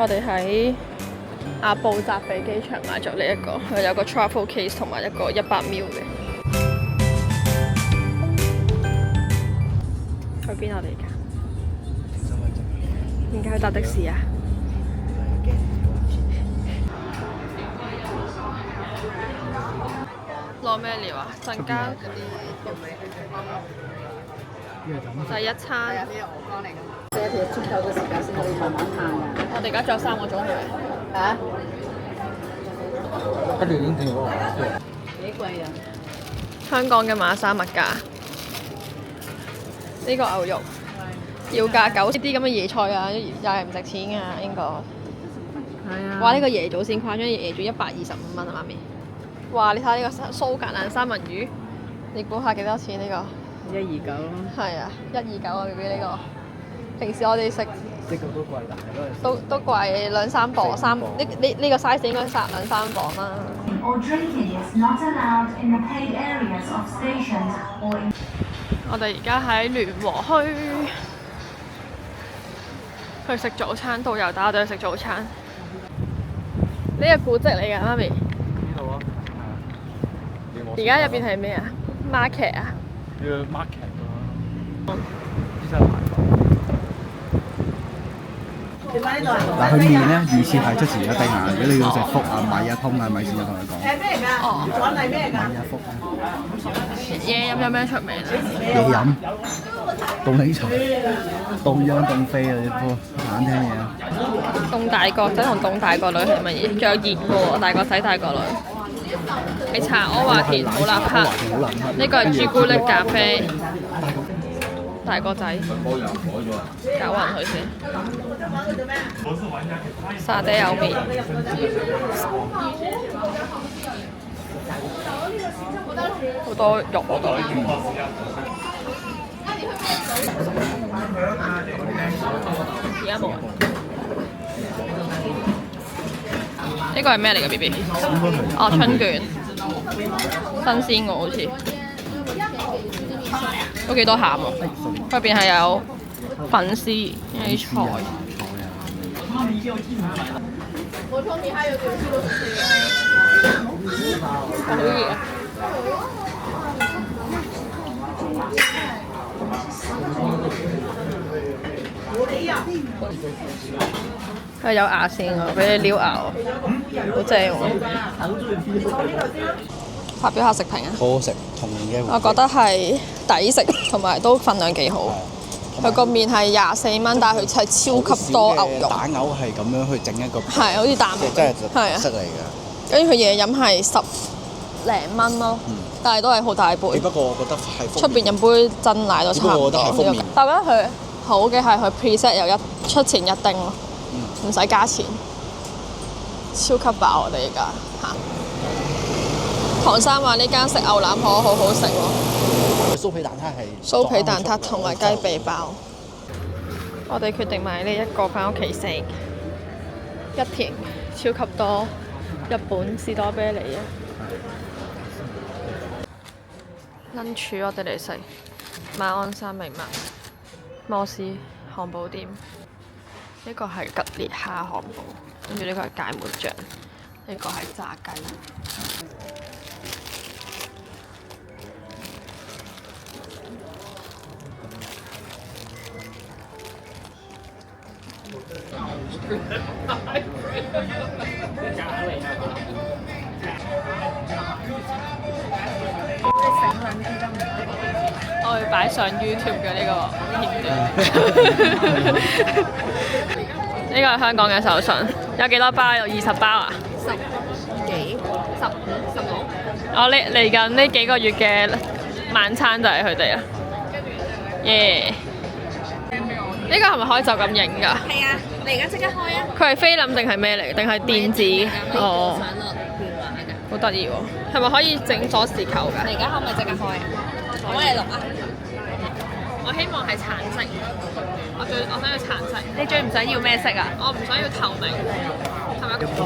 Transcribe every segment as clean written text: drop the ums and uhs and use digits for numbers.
我哋喺阿布扎比機場買咗呢一個，佢有個 travel case 同埋一個100 ml 嘅。去邊我哋而家？點解去搭的士啊？攞咩料啊？陣間第一餐。即係其實足夠嘅時間先可以慢慢嘆啊！我哋而家仲有3個鐘係咪？嚇？跟住已經停咗。幾貴啊！香港嘅馬莎物價，呢個牛肉要價9，呢啲咁嘅椰菜啊，又係唔值錢㗎應該。係啊！哇！呢個椰棗先誇張，椰棗125蚊啊，媽咪。哇！你睇下呢個蘇格蘭三文魚，你估下幾多錢呢個129咯。係啊，129啊，BB 呢個。平時我哋食呢個都貴，但係都貴2-3磅，呢個 size 應該2-3磅啦。Or drinking is not allowed in the paid areas of stations or in 我哋而家喺聯和去食早餐，導遊帶我哋去食早餐。呢個古蹟嚟㗎，媽咪。呢度啊。而家入邊係咩啊 ？market 啊？呢個 market 咯。呢真係買過。嗱，佢麵咧預設係出前一丁啊！如果你要食福啊、米啊、通啊、米線就同佢講。係咩㗎？哦，講係咩㗎？米啊、福啊。嘢飲有咩出名啊？嘢飲，凍檸茶、凍央、凍飛啊！呢鋪難聽嘢啊！凍大角仔同凍大角女係乜嘢？仲有熱嘅喎，大角仔、大角女。係茶柯華田好立克，呢個係朱古力咖啡。大個仔，搞勻佢先。沙爹有麵，好多肉喎。而家冇人。呢個係咩嚟嘅 BB？ 哦，春卷，新鮮喎好似。都幾多餡喎！入邊係有粉絲、有啲菜。好熱啊！佢有牙線喎，俾你撩牙喎，好正喎！發表下食評啊！好好食，同嘅。我覺得係抵食，同埋都份量幾好。佢個麵係24蚊，但係佢係超級多牛肉。打牛係咁樣去整一個，係好似蛋即係真係係啊特色嚟嘅。跟住佢嘢飲係10零蚊咯，但係都係好大杯。只不過我覺得係出邊飲杯真奶都差唔多。但係我覺得佢好嘅係佢 preset 有出前一丁咯，唔使加錢，超級飽我哋而家嚇。唐生話呢間食牛腩河好好食喎。酥皮蛋撻係酥皮蛋撻同埋雞髀包。我哋決定買呢一個返屋企食，一田超級多日本士多啤梨啊！lunch 我哋嚟食馬鞍山名物摩斯漢堡店，呢個係吉列蝦漢堡，跟住呢個係芥末醬，呢個係炸雞。我會擺上 YouTube 嘅呢個片段。呢個係香港嘅手信，有幾多包？有20包啊？10幾、15、16。我嚟緊呢幾個月嘅晚餐就係佢哋啦。耶！呢個係咪可以就咁影㗎？係啊，你而家即刻開啊！佢係菲林定係咩嚟？定係電子？哦，好得意喎！係咪可以整鎖匙扣㗎？你而家可唔可以即刻開啊？我幫你錄啊！我希望係橙色，我想要橙色。你最唔想要咩色啊？我唔想要透明，係咪？有冇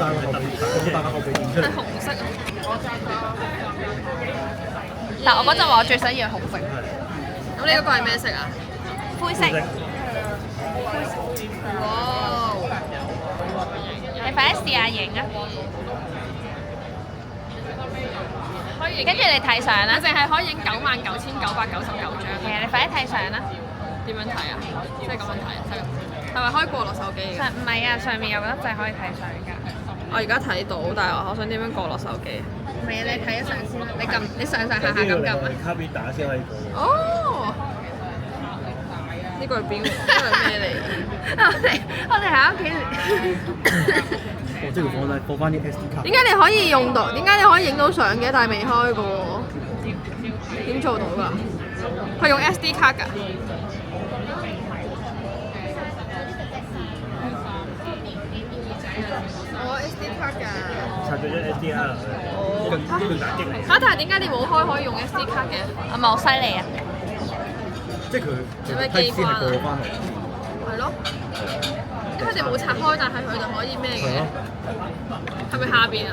帶個後備墊出嚟？係紅色啊！但我嗰陣話我最想要係紅色。咁你嗰個係咩色啊？灰色。哇！你快啲試下影啊！可以，跟住你睇相啦我。淨係可以影99,999張。係啊，你快啲睇相啦。點樣睇啊？即係咁樣睇啊？係咪可以過落手機嘅？唔係啊，上面有個粒掣可以睇相㗎。我而家睇到，但係我想點樣過落手機？唔係啊，你睇咗相先啦。你上下咁撳啊。卡片打先可以過。哦，呢個係邊？呢個係咩嚟？我哋喺屋企。我即係放翻啲 SD 卡。點解你可以用到？點解你可以影到相嘅，但係未開嘅喎？點做到㗎？佢用 SD 卡㗎？我 SD 卡㗎。插咗張 SDR 佢打擊嚟。嚇！但係點解你冇開可以用 SD 卡嘅？係咪好犀利啊？即係佢有咩批先機關啊係過翻嚟。係咯。因為佢哋冇拆開，但係佢就可以咩嘅？係咪下邊啊？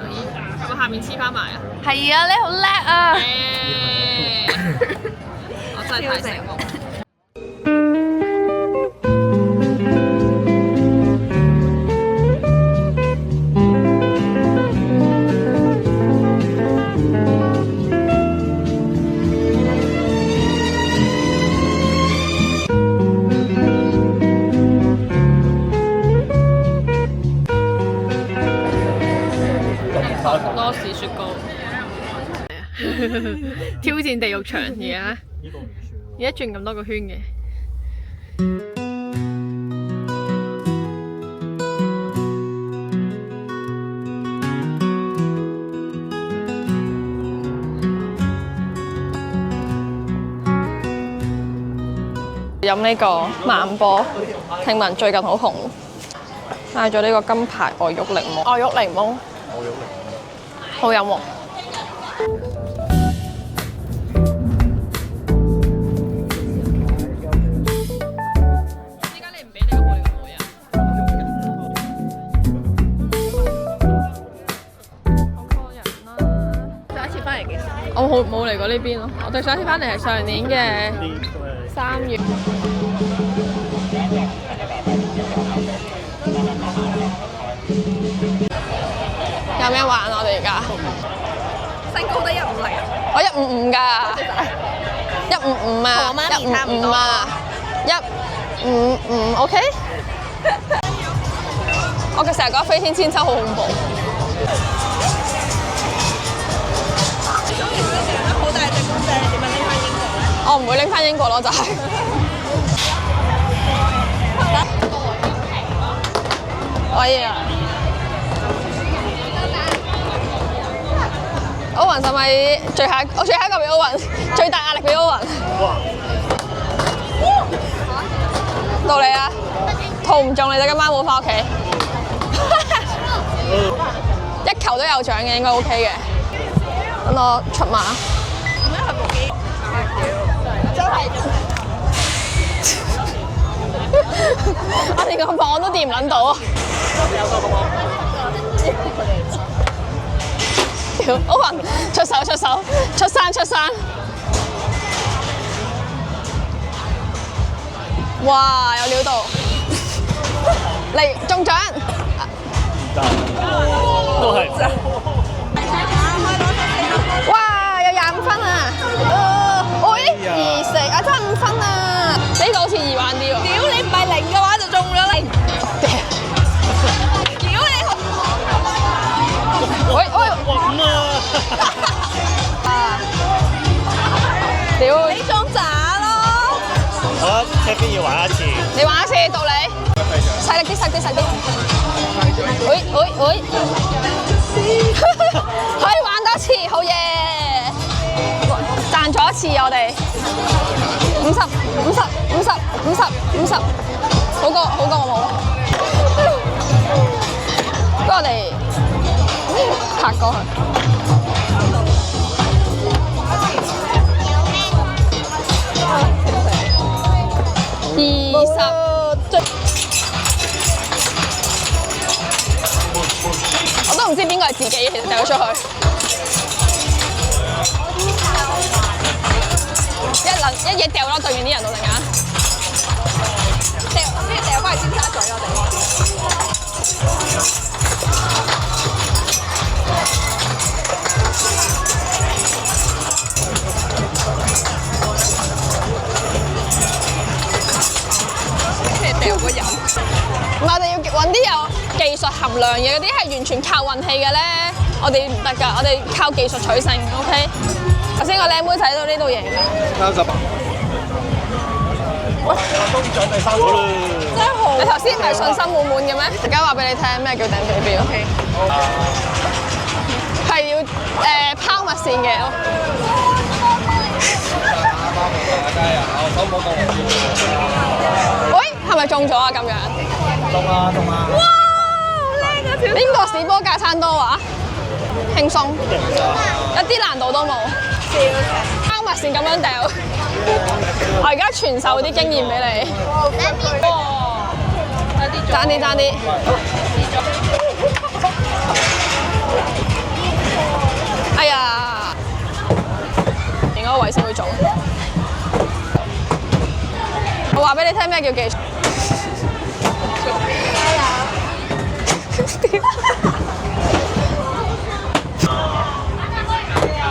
係咪下面黐翻埋啊？係啊，你好叻啊！我真係太醒目。多士雪糕，挑戰地獄場而家轉咁多個圈嘅。飲呢個慢波，聽聞最近好紅。嗌咗呢個金牌愛玉檸檬，愛玉檸檬。好飲喎！點解你唔俾你個我哋個妹啊？好多人啦！上一次翻嚟幾時？我冇嚟過呢邊咯，我對上一次翻嚟係上年嘅3月。有咩玩啊？我哋而家身高得150啊！我155㗎，155啊，155啊，155 OK。我成日覺得飛天千秋好恐怖。好大隻公仔，你點樣拎翻英國咧？我唔會拎翻英國咯，就係。可以啊！歐雲使咪我最後一個俾歐雲，最大壓力俾歐雲。到你啊！套唔中你哋今晚冇翻屋企。一球都有獎嘅，應該 OK 嘅。等我出馬。我連個網都掂唔撚到啊！歐雲出山！哇！有料到，嚟中獎！都係。哇！有25分啊！2、4啊，真係5分啊！呢個好似易玩啲喎。屌你唔係0嘅話就中咗0。屌你！喂！屌！你中渣咯！好啦，車邊要玩一次。你玩一次，到你。細力啲。喂！可以玩多次，好嘢！賺咗一次我哋。50，好過我冇。不過我哋拍過去。我都唔知邊個係自己，其實掉咗出去。一嘢掉落對面啲人度，突然間掉翻去尖沙咀我哋。掉個人。我哋要揾啲有技術含量嘅，嗰啲係完全靠運氣嘅咧，我哋唔得㗎，我哋靠技術取勝。OK。頭先個靚妹仔到呢度贏嘅。喂，終於獎第3個啦！真係好。你頭先唔係信心滿滿嘅咩？而家話俾你聽咩叫掟飛鏢 ？OK。係要拋物線嘅。喂，係咪中咗啊？咁樣？中啊！哇，好叻啊！邊個試波架撐多話？輕鬆，一啲難度都冇。拋物線咁樣掉，我而家傳授啲經驗俾你。爭啲。哎呀，另一個位先會中。我話俾你聽咩叫技術。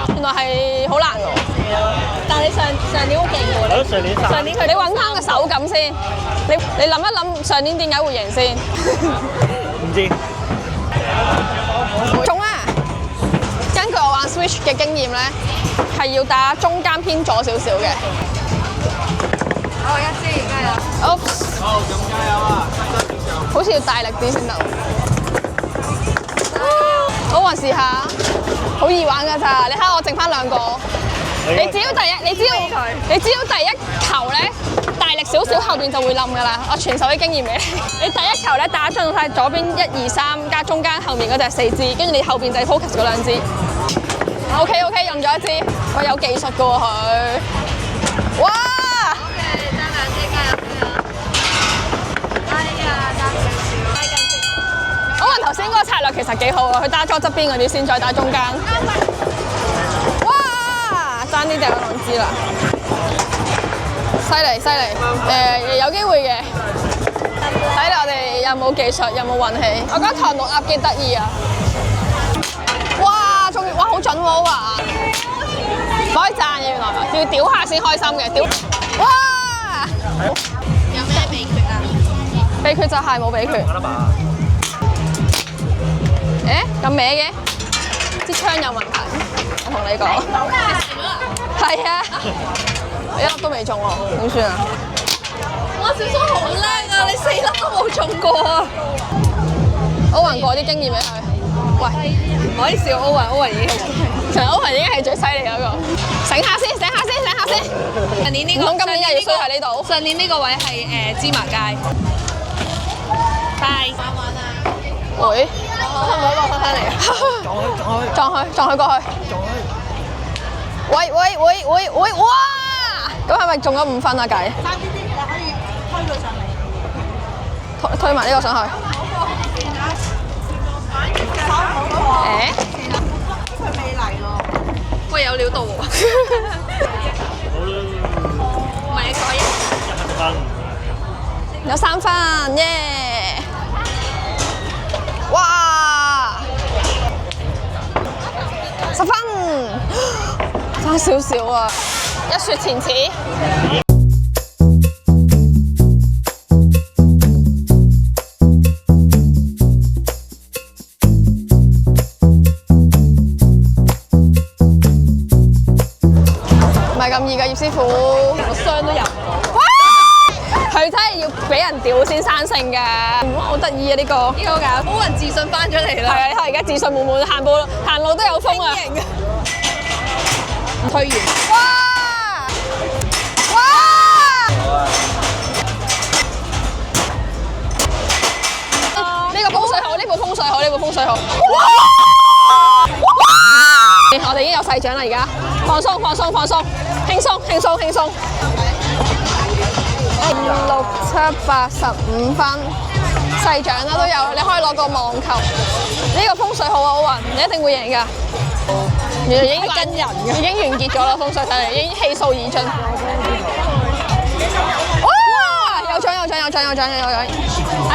原來係好難喎，但係你上年好勁喎。上年佢，你揾翻個手感先，你諗一諗上年點解會贏先？唔知。中啊！根據我玩 Switch 嘅經驗咧，係要打中間偏左少少嘅。好，一支加油。Oops！ 好，咁加油啊！好似要大力啲先得。好，我試下，好易玩㗎咋？你睇我剩翻2個。你只要第一球咧大力少少，後邊就會冧㗎啦。我傳授啲經驗俾你。你第一球咧打中晒左邊1、2、3加中間後面嗰隻4支，跟住你後邊就係 focus 嗰2支。OK， 用咗1支，我有技術㗎喎佢。哇！頭先嗰個策略其實幾好啊，佢打咗側邊嗰啲先，再打中間。哇！爭啲掉咗2支啦，犀利！有機會嘅。睇嚟我哋有冇技術，有冇運氣。我覺得唐六鴨幾得意啊！哇！哇好準喎，好滑！唔可以讚嘅，原來要屌下先開心嘅，屌！哇！有咩秘訣啊？秘訣就係冇秘訣。咁歪嘅，支槍有問題，我同你講。係啊，我1粒都未中喎，點算啊？哇，小蘇好叻啊！你4粒都冇中過啊！歐雲過啲經驗俾佢。喂，唔可以笑歐雲已經，其實歐雲已經係最犀利嗰個。醒下先。上年呢個，唔通今年又要衰喺呢度？上年呢個位係芝麻街。拜。玩啊！會。可唔可以落翻嚟啊？撞佢過去。喂！哇！咁係咪中咗5分啊？計。爭啲，你可以推佢上嚟。推埋呢個上去。佢未嚟喎。喂，有料到喎。唔係有3分，耶！哇！10分，差少少啊！一雪前恥。唔係咁易㗎，葉師傅，我傷都入唔到。佢真係要俾人屌先生性㗎，好得意啊！呢個好搞，歐雲自信翻咗嚟啦。係啊，你睇而家自信滿滿，行路都有風啊！推完。哇！呢個風水好，呢部風水好。我哋已經有細獎啦，而家放鬆，輕鬆。6、7、8、15分，細獎啦都有，你可以攞個網球。呢個風水好啊，歐雲，你一定會贏㗎。已經跟人嘅，已經完結咗啦，風水睇嚟已經氣數已盡。哇！有獎！睇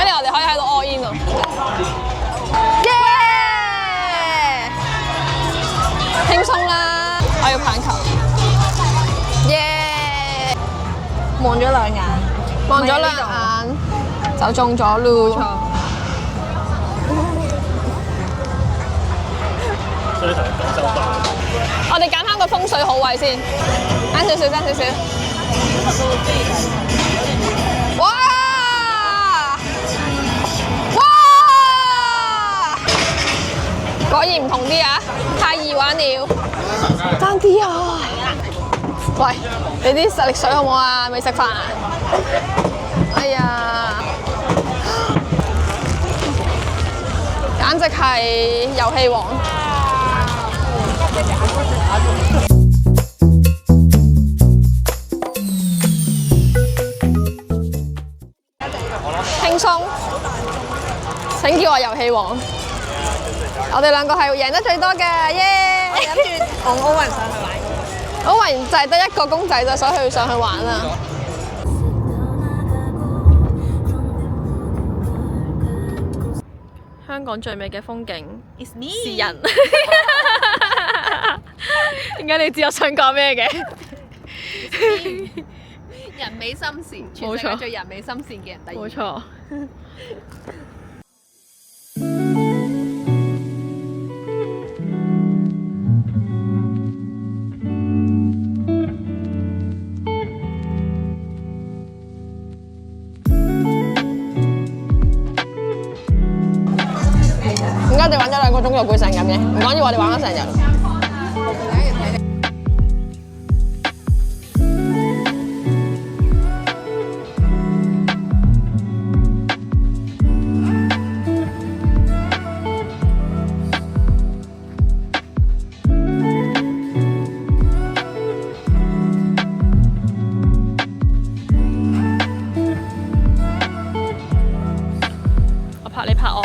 嚟我哋可以喺度 all in 啊！耶！輕鬆啦！我要棒球，耶！望咗兩眼，望咗兩眼就中咗咯。所以同你講收翻。我哋揀翻個風水好位先，爭少少，爭少少。哇！哇！果然唔同啲啊，太易玩了，爭啲啊！喂，你啲實力水好唔好啊？未食飯啊？哎呀，簡直係遊戲王。輕鬆，請叫我遊戲王。我哋兩個係贏得最多嘅，耶！我諗住同歐雲上去玩。歐雲就係得一個公仔就所以上去玩啊！香港最美嘅風景是人。點解你知我想講咩嘅？人美心善，全世界最人美心善嘅人第二。冇錯。點解我哋玩咗2個鐘就攰成咁嘅？唔講要我哋玩咗成日。我拍你拍我。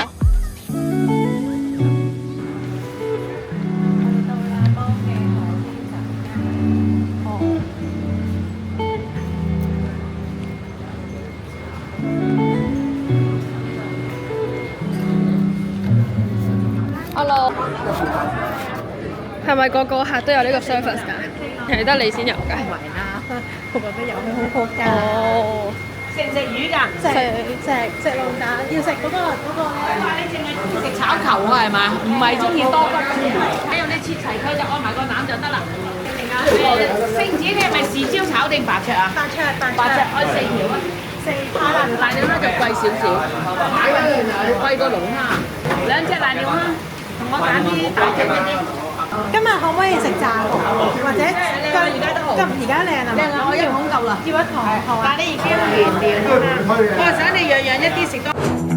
Hello，係咪個個客都有呢個 service 㗎？係得你先有㗎？唔係啦，個個都有，佢好好㗎。哦，食唔食魚㗎？食龍蛋，要食嗰個食炒球啊，係嘛？唔係中意多骨嘅。喺用你切齊佢就按埋個腩就得啦。星子你係咪豉椒炒定白灼啊？白灼，開4條啊。大料咧就貴少少，貴過龍蝦。2隻大料蝦，同我揀啲大隻嗰啲。今日可唔可以食炸蠔或者而家靚啊？靚啊！我1桶夠啦，要一桶，好啊。但係你已經原料啦，我係想你樣樣一啲食多。